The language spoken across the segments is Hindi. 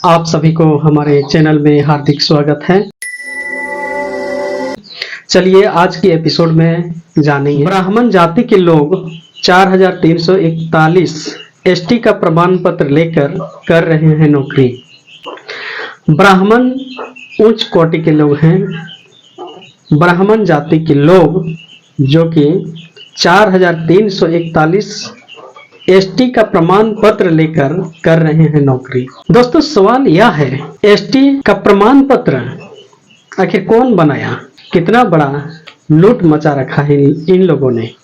आप सभी को हमारे चैनल में हार्दिक स्वागत है। चलिए आज के एपिसोड में जानेंगे ब्राह्मण जाति के लोग 4341 एसटी का प्रमाण पत्र लेकर कर रहे हैं नौकरी। ब्राह्मण उच्च कोटि के लोग हैं। ब्राह्मण जाति के लोग जो कि 4341 एसटी का प्रमाण पत्र लेकर कर रहे हैं नौकरी। दोस्तों सवाल यह है, एसटी का प्रमाण पत्र आखिर कौन बनाया? कितना बड़ा लूट मचा रखा है इन लोगों ने।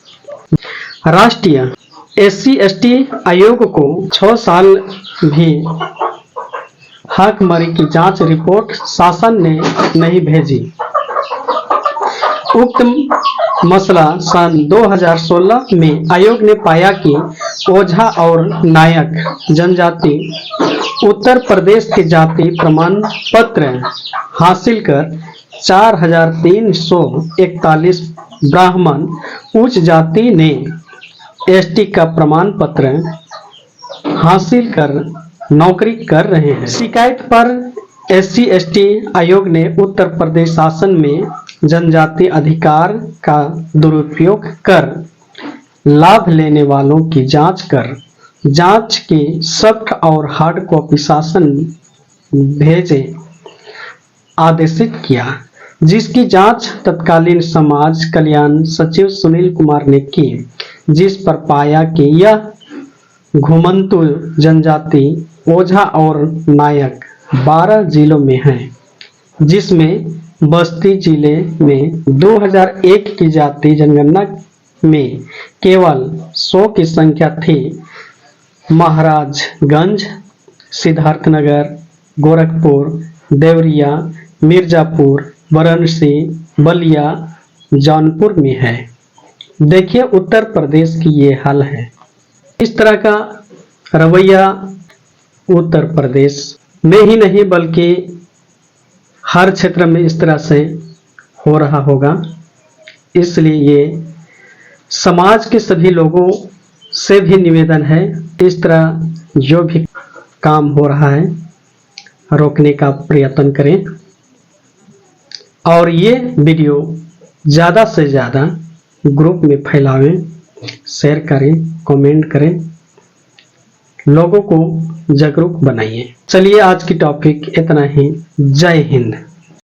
राष्ट्रीय एससी एसटी आयोग को 6 साल भी हकमरी की जांच रिपोर्ट शासन ने नहीं भेजी। उक्त मसला सन 2016 में आयोग ने पाया कि ओझा और नायक जनजाति उत्तर प्रदेश के जाति प्रमाण पत्र हासिल कर 4341 ब्राह्मण उच्च जाति ने एसटी का प्रमाण पत्र हासिल कर नौकरी कर रहे हैं। शिकायत पर एससी एसटी आयोग ने उत्तर प्रदेश शासन में जनजाति अधिकार का दुरुपयोग कर लाभ लेने वालों की जांच की सख्त और हार्ड कॉपी शासन भेजे आदेशित किया, जिसकी जांच तत्कालीन समाज कल्याण सचिव सुनील कुमार ने की, जिस पर पाया कि यह घुमंतु जनजाति ओझा और नायक 12 जिलों में हैं, जिसमें बस्ती जिले में 2001 की जाति जनगणना में केवल 100 की संख्या थी। महाराजगंज, सिद्धार्थनगर, गोरखपुर, देवरिया, मिर्जापुर, वाराणसी, बलिया, जौनपुर में है। देखिए उत्तर प्रदेश की ये हाल है। इस तरह का रवैया उत्तर प्रदेश में ही नहीं बल्कि हर क्षेत्र में इस तरह से हो रहा होगा। इसलिए ये समाज के सभी लोगों से भी निवेदन है, इस तरह जो भी काम हो रहा है रोकने का प्रयत्न करें और ये वीडियो ज़्यादा से ज़्यादा ग्रुप में फैलावें, शेयर करें, कमेंट करें, लोगों को जागरूक बनाइए। चलिए आज की टॉपिक इतना ही। जय हिंद।